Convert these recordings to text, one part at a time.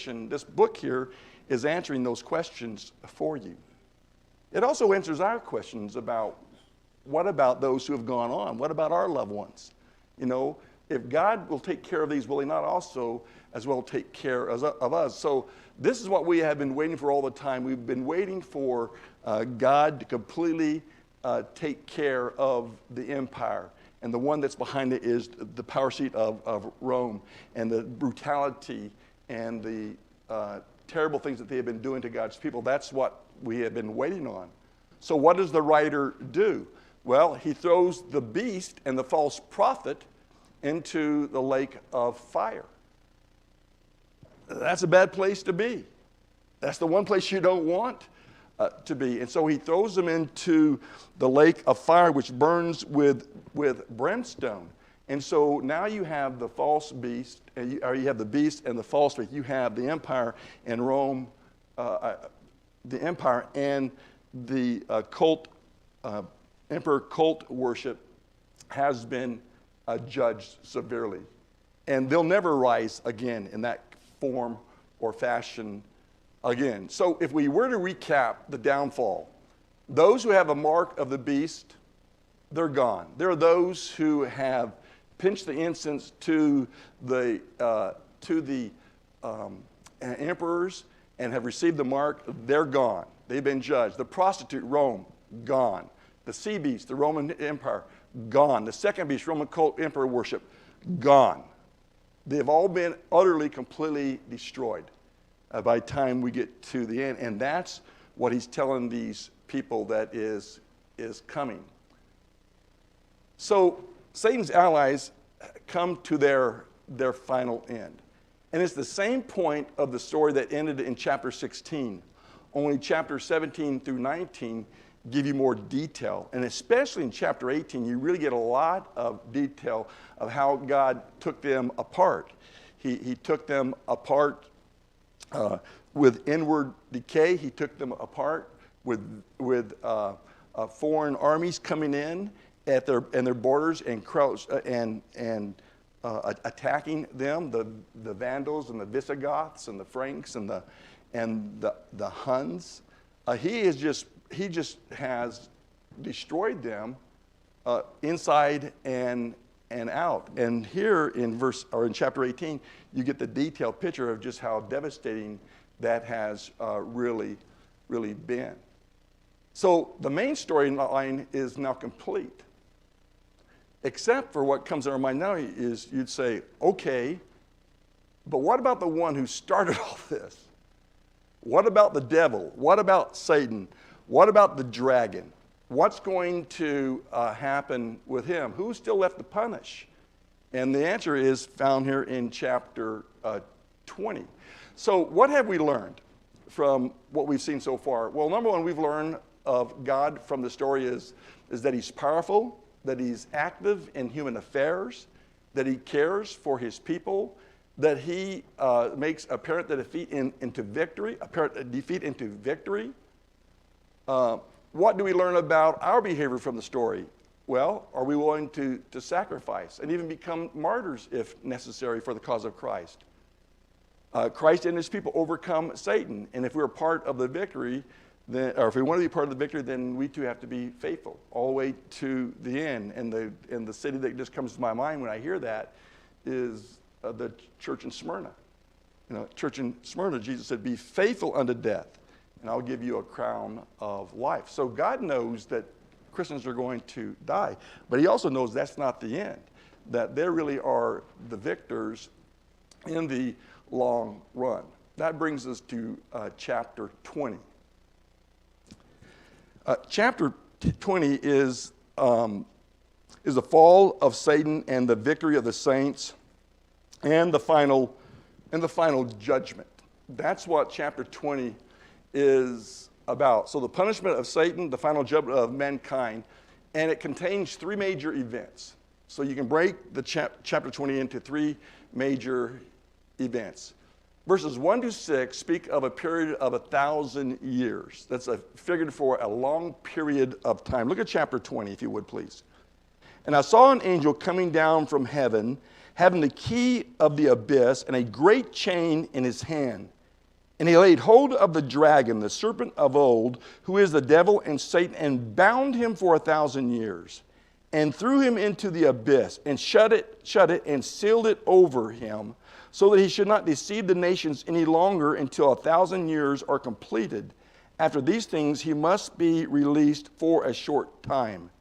Revelation, this book here, is answering those questions for you. It also answers our questions about what about those who have gone on? What about our loved ones? You know, if God will take care of these, will he not also as well take care of us? So this is what we have been waiting for all the time. We've been waiting for God to completely take care of the empire. And the one that's behind it is the power seat of Rome, and the brutality and the terrible things that they have been doing to God's people. That's what we have been waiting on. So what does the writer do? Well, he throws the beast and the false prophet into the lake of fire. That's a bad place to be. That's the one place you don't want to be. And so he throws them into the lake of fire, which burns with brimstone. And so now you have the false beast, or you have the beast and the false beast. You have the empire and Rome, the empire and the cult, emperor cult worship has been judged severely. And they'll never rise again in that form or fashion again. So if we were to recap the downfall, those who have a mark of the beast, they're gone. There are those who have pinched the incense to the emperors and have received the mark. They're gone. They've been judged. The prostitute, Rome, gone. The sea beast, the Roman Empire, gone. The second beast, Roman cult emperor worship, gone. They've all been utterly, completely destroyed by the time we get to the end. And that's what he's telling these people that is coming. So Satan's allies come to their final end. And it's the same point of the story that ended in chapter 16. Only chapter 17 through 19 give you more detail. And especially in chapter 18, you really get a lot of detail of how God took them apart. He took them apart with inward decay. He took them apart with foreign armies coming in at their borders and attacking them. The Vandals and the Visigoths and the Franks and the Huns. He just has destroyed them inside and out. And here in chapter 18, you get the detailed picture of just how devastating that has really been. So the main storyline is now complete. Except for what comes in our mind now is you'd say, okay, but what about the one who started all this? What about the devil? What about Satan? What about the dragon? What's going to happen with him? Who's still left to punish? And the answer is found here in chapter 20. So what have we learned from what we've seen so far? Well, number one, we've learned of God from the story is that he's powerful, that he's active in human affairs, that he cares for his people, that he makes apparent the defeat into victory, What do we learn about our behavior from the story? Well, are we willing to sacrifice and even become martyrs if necessary for the cause of Christ? Christ and his people overcome Satan, and if we're part of the victory, or if we want to be part of the victory, then we too have to be faithful all the way to the end. And the city that just comes to my mind when I hear that is the church in Smyrna. Church in Smyrna, Jesus said, "Be faithful unto death, and I'll give you a crown of life." So God knows that Christians are going to die, but he also knows that's not the end, that they really are the victors in the long run. That brings us to chapter 20. Chapter 20 is the fall of Satan and the victory of the saints and the final judgment. That's what chapter 20 is about. So the punishment of Satan, the final judgment of mankind, and it contains three major events. So you can break the chapter 20 into three major events. Verses 1 to 6 speak of a period of 1,000 years. That's a figure for a long period of time. Look at chapter 20, if you would, please. "And I saw an angel coming down from heaven, having the key of the abyss and a great chain in his hand. And he laid hold of the dragon, the serpent of old, who is the devil and Satan, and bound him for 1,000 years, and threw him into the abyss, and shut it, and sealed it over him, so that he should not deceive the nations any longer until 1,000 years are completed. After these things he must be released for a short time.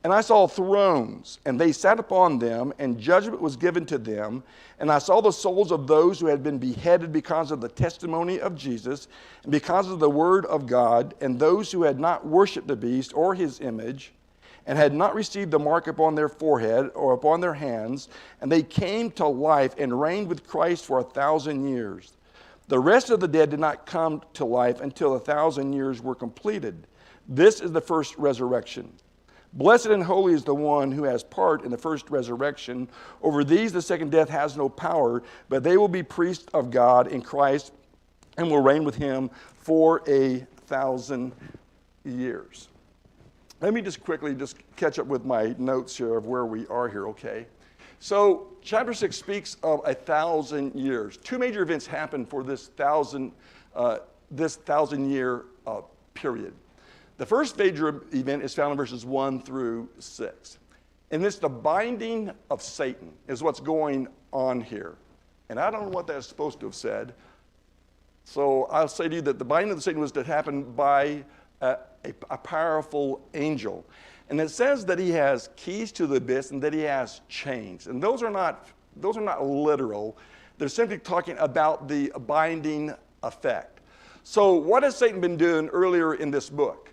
And I saw thrones, and they sat upon them, and judgment was given to them. And I saw the souls of those who had been beheaded because of the testimony of Jesus, and because of the word of God, and those who had not worshipped the beast or his image, and had not received the mark upon their forehead or upon their hands. And they came to life and reigned with Christ for 1,000 years. The rest of the dead did not come to life until 1,000 years were completed. This is the first resurrection. Blessed and holy is the one who has part in the first resurrection. Over these the second death has no power, but they will be priests of God in Christ and will reign with him for 1,000 years. Let me just quickly catch up with my notes here of where we are here, okay? So chapter 6 speaks of 1,000 years. Two major events happen for this 1,000-year period. The first major event is found in verses 1 through 6. And it's the binding of Satan is what's going on here. And I don't know what that's supposed to have said. So I'll say to you that the binding of Satan was to happen by a powerful angel. And it says that he has keys to the abyss and that he has chains. And those are not literal. They're simply talking about the binding effect. So what has Satan been doing earlier in this book?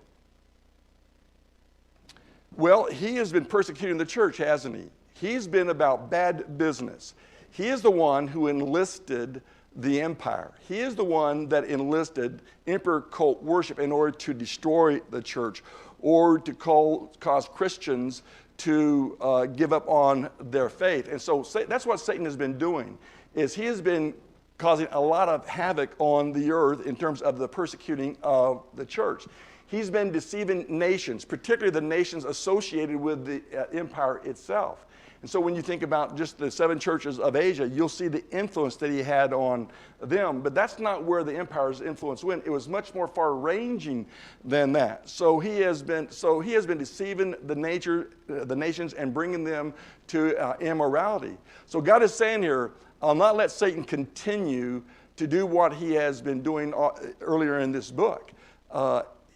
Well, he has been persecuting the church, hasn't he? He's been about bad business. He is the one who enlisted the empire. He is the one that enlisted emperor cult worship in order to destroy the church or to cause Christians to give up on their faith. And so that's what Satan has been doing, is he has been causing a lot of havoc on the earth in terms of the persecuting of the church. He's been deceiving nations, particularly the nations associated with the empire itself. And so when you think about just the 7 churches of Asia, you'll see the influence that he had on them. But that's not where the empire's influence went. It was much more far-ranging than that. So he has been deceiving the nations and bringing them to immorality. So God is saying here, I'll not let Satan continue to do what he has been doing earlier in this book.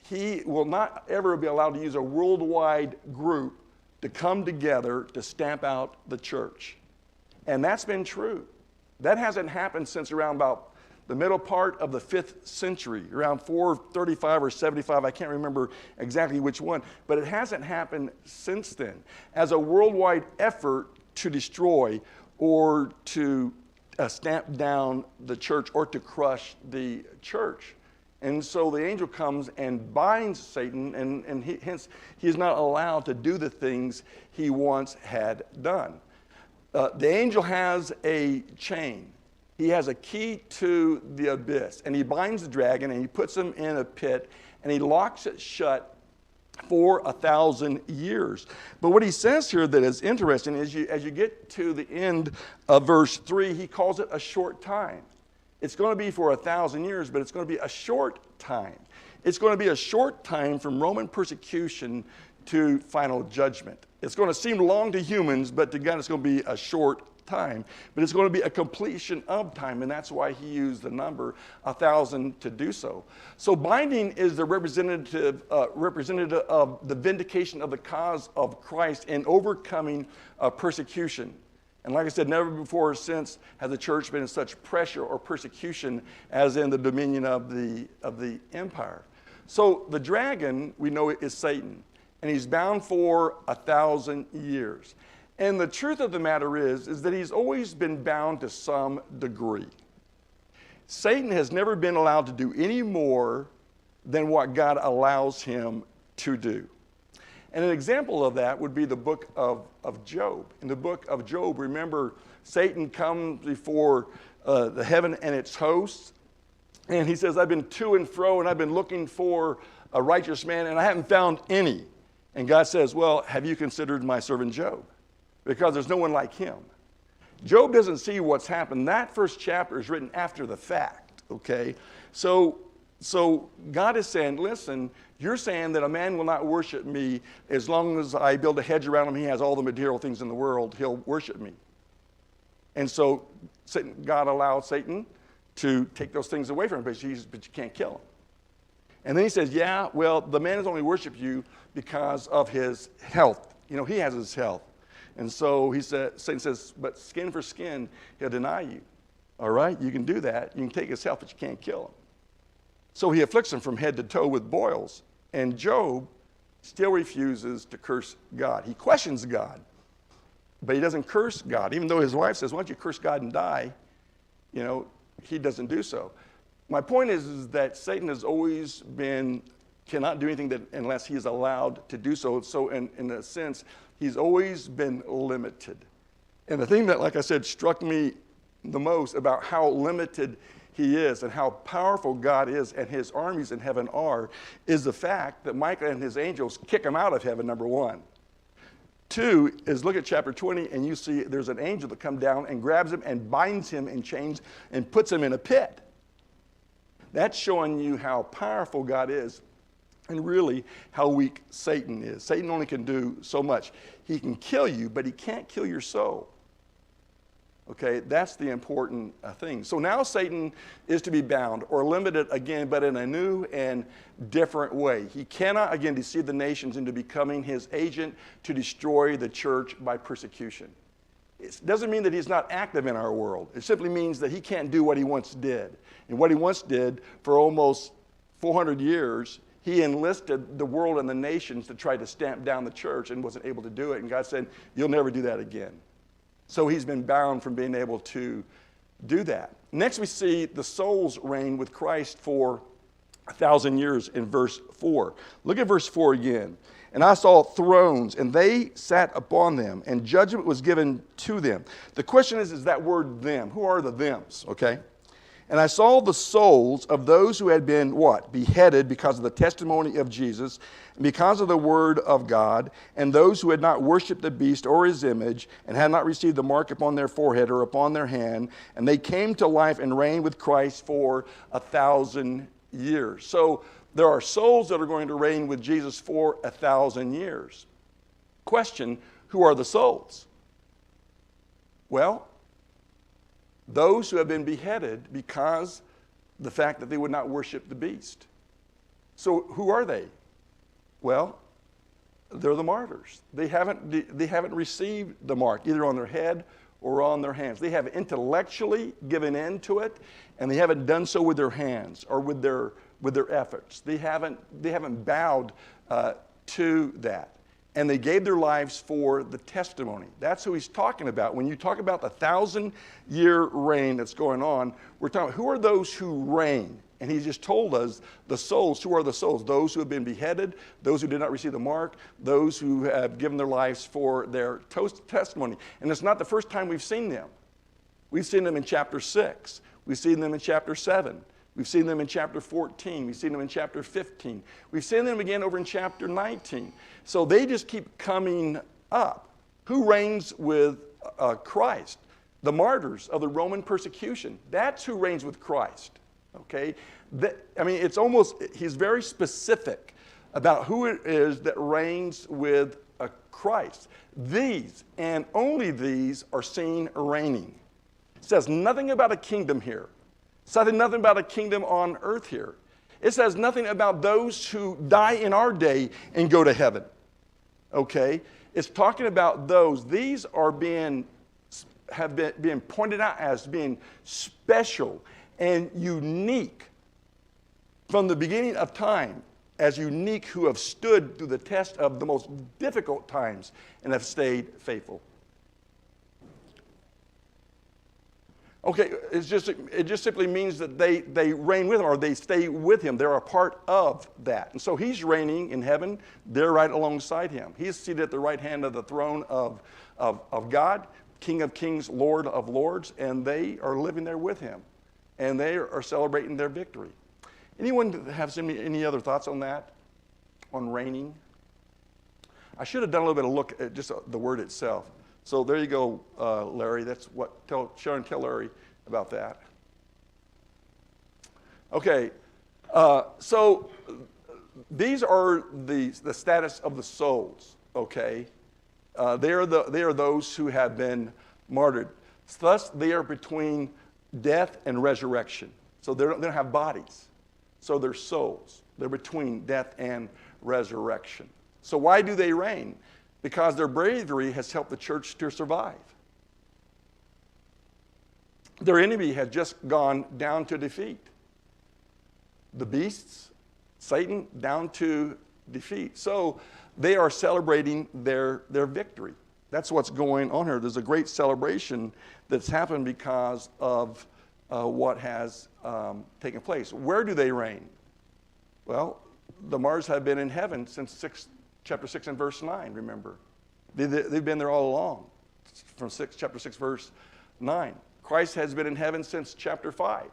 He will not ever be allowed to use a worldwide group to come together to stamp out the church. And that's been true. That hasn't happened since around about the middle part of the 5th century, around 435 or 75, I can't remember exactly which one, but it hasn't happened since then as a worldwide effort to destroy or to stamp down the church or to crush the church. And so the angel comes and binds Satan, and hence he is not allowed to do the things he once had done. The angel has a chain. He has a key to the abyss, and he binds the dragon, and he puts him in a pit, and he locks it shut for 1,000 years. But what he says here that is interesting is as you get to the end of verse 3, he calls it a short time. It's going to be for 1,000 years, but it's going to be a short time. It's going to be a short time from Roman persecution to final judgment. It's going to seem long to humans, but to God it's going to be a short time. But it's going to be a completion of time, and that's why he used the number 1,000 to do so. So binding is the representative of the vindication of the cause of Christ in overcoming persecution. And like I said, never before or since has the church been in such pressure or persecution as in the dominion of the empire. So the dragon, we know, is Satan, and he's bound for 1,000 years. And the truth of the matter is that he's always been bound to some degree. Satan has never been allowed to do any more than what God allows him to do. And an example of that would be the book of Job. In the book of Job, remember, Satan comes before the heaven and its hosts, and he says, I've been to and fro, and I've been looking for a righteous man, and I haven't found any. And God says, well, have you considered my servant Job? Because there's no one like him. Job doesn't see what's happened. That first chapter is written after the fact. okay? So God is saying, listen, you're saying that a man will not worship me as long as I build a hedge around him. He has all the material things in the world. He'll worship me. And so God allowed Satan to take those things away from him, but you can't kill him. And then he says, yeah, well, the man has only worshiped you because of his health. You know, he has his health. And so Satan says, but skin for skin, he'll deny you. All right, you can do that. You can take his health, but you can't kill him. So he afflicts him from head to toe with boils. And Job still refuses to curse God. He questions God, but he doesn't curse God. Even though his wife says, why don't you curse God and die? You know, he doesn't do so. My point is that Satan has always cannot do anything unless he is allowed to do so. So in a sense, he's always been limited. And the thing that, like I said, struck me the most about how limited he is and how powerful God is and his armies in heaven are is the fact that Michael and his angels kick him out of heaven, number one. Two is look at chapter 20 and you see there's an angel that comes down and grabs him and binds him in chains and puts him in a pit. That's showing you how powerful God is and really how weak Satan is. Satan only can do so much. He can kill you, but he can't kill your soul. Okay, that's the important thing. So now Satan is to be bound or limited again, but in a new and different way. He cannot again deceive the nations into becoming his agent to destroy the church by persecution. It doesn't mean that he's not active in our world. It simply means that he can't do what he once did. And what he once did for almost 400 years, he enlisted the world and the nations to try to stamp down the church and wasn't able to do it. And God said, you'll never do that again. So he's been bound from being able to do that. Next we see the souls reign with Christ for 1,000 years in verse 4. Look at verse 4 again. And I saw thrones, and they sat upon them, and judgment was given to them. The question is that word them? Who are the thems, okay? And I saw the souls of those who had been, what? Beheaded because of the testimony of Jesus, and because of the word of God, and those who had not worshipped the beast or his image, and had not received the mark upon their forehead or upon their hand, and they came to life and reigned with Christ for 1,000 years. So there are souls that are going to reign with Jesus for 1,000 years. Question, who are the souls? Well, those who have been beheaded because the fact that they would not worship the beast. So who are they? Well, they're the martyrs. They haven't received the mark either on their head or on their hands. They have intellectually given in to it, and they haven't done so with their hands or with their efforts. They haven't bowed to that. And they gave their lives for the testimony. That's who he's talking about. When you talk about the 1,000-year reign that's going on, we're talking about who are those who reign? And he just told us the souls. Who are the souls? Those who have been beheaded, those who did not receive the mark, those who have given their lives for their testimony. And it's not the first time we've seen them. We've seen them in chapter 6. We've seen them in chapter 7. We've seen them in chapter 14. We've seen them in chapter 15. We've seen them again over in chapter 19. So they just keep coming up. Who reigns with Christ? The martyrs of the Roman persecution. That's who reigns with Christ. Okay? It's almost, he's very specific about who it is that reigns with Christ. These, and only these, are seen reigning. It says nothing about a kingdom here. It says nothing about a kingdom on earth here. It says nothing about those who die in our day and go to heaven. Okay? It's talking about those. These are being pointed out as being special and unique from the beginning of time, as unique, who have stood through the test of the most difficult times and have stayed faithful. Okay, it just simply means that they reign with him, or they stay with him. They're a part of that. And so he's reigning in heaven. They're right alongside him. He's seated at the right hand of the throne of God, King of kings, Lord of lords, and they are living there with him. And they are celebrating their victory. Anyone have any other thoughts on that, on reigning? I should have done a little bit of look at just the word itself. So there you go, Larry. That's what. Tell Larry about that. Okay, so these are the status of the souls, okay? They are those who have been martyred. Thus, they are between death and resurrection. So they don't have bodies. So they're souls. They're between death and resurrection. So why do they reign? Because their bravery has helped the church to survive. Their enemy has just gone down to defeat. The beasts, Satan, down to defeat. So they are celebrating their victory. That's what's going on here. There's a great celebration that's happened because of what has taken place. Where do they reign? Well, the martyrs have been in heaven since chapter 6 and verse 9, remember. They've been there all along, from chapter 6, verse 9. Christ has been in heaven since chapter 5.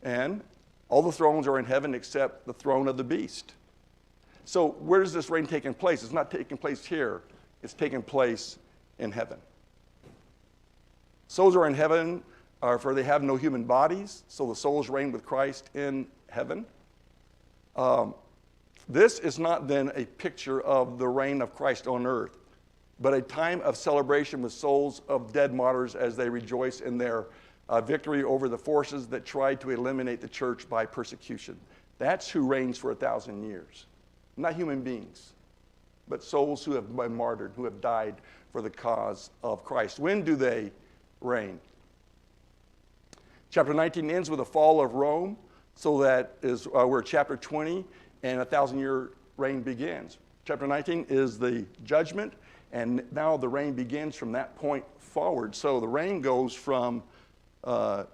And all the thrones are in heaven except the throne of the beast. So where is this reign taking place? It's not taking place here. It's taking place in heaven. Souls are in heaven, for they have no human bodies, so the souls reign with Christ in heaven. This is not then a picture of the reign of Christ on earth, but a time of celebration with souls of dead martyrs as they rejoice in their victory over the forces that tried to eliminate the church by persecution. That's who reigns for 1,000 years. Not human beings, but souls who have been martyred, who have died for the cause of Christ. When do they reign? Chapter 19 ends with the fall of Rome, so that is where chapter 20 and 1,000-year reign begins. Chapter 19 is the judgment, and now the reign begins from that point forward. So the reign goes from the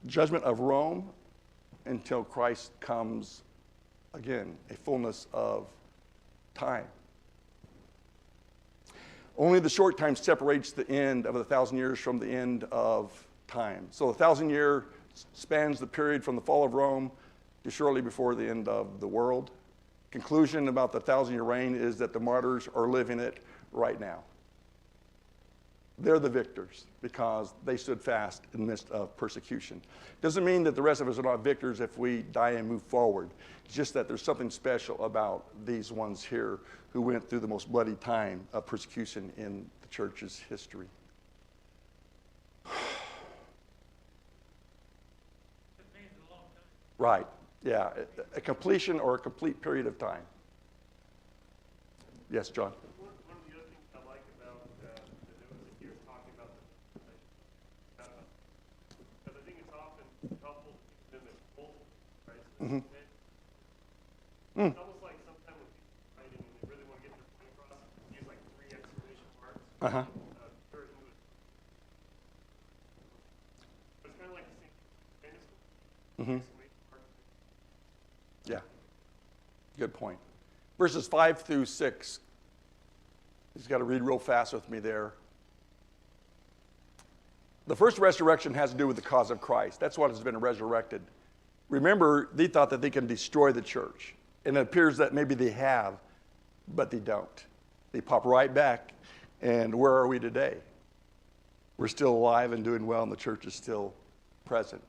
judgment of Rome until Christ comes again, a fullness of time. Only the short time separates the end of 1,000 years from the end of time. So 1,000 year spans the period from the fall of Rome to shortly before the end of the world. Conclusion about the 1,000-year reign is that the martyrs are living it right now. They're the victors because they stood fast in the midst of persecution. Doesn't mean that the rest of us are not victors if we die and move forward. It's just that there's something special about these ones here who went through the most bloody time of persecution in the church's history. Right, yeah, a completion or a complete period of time. Yes, John? One of the other things I like about the news here is talking about because I think it's often helpful to keep them as full, right? Mm-hmm. It's almost like sometimes when people are writing and they really want to get their point across, they use like 3 exclamation marks. Uh-huh. But it's kind of like the same Mm-hmm. Yeah, good point. Verses 5 through 6. You've got to read real fast with me there. The first resurrection has to do with the cause of Christ. That's what has been resurrected. Remember, they thought that they can destroy the church. And it appears that maybe they have, but they don't. They pop right back. And where are we today? We're still alive and doing well, and the church is still present.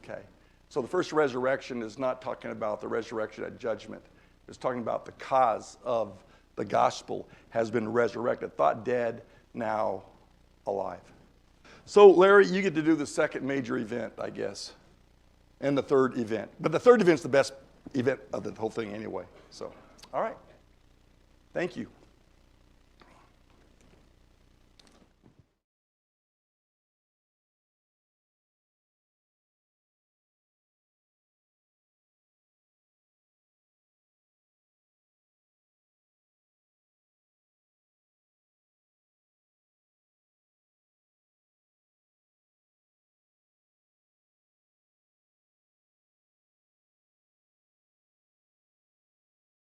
Okay. So the first resurrection is not talking about the resurrection at judgment. It's talking about the cause of the gospel has been resurrected. Thought dead, now alive. So Larry, you get to do the second major event, I guess, and the third event. But the third event's the best event of the whole thing anyway. So, all right. Thank you.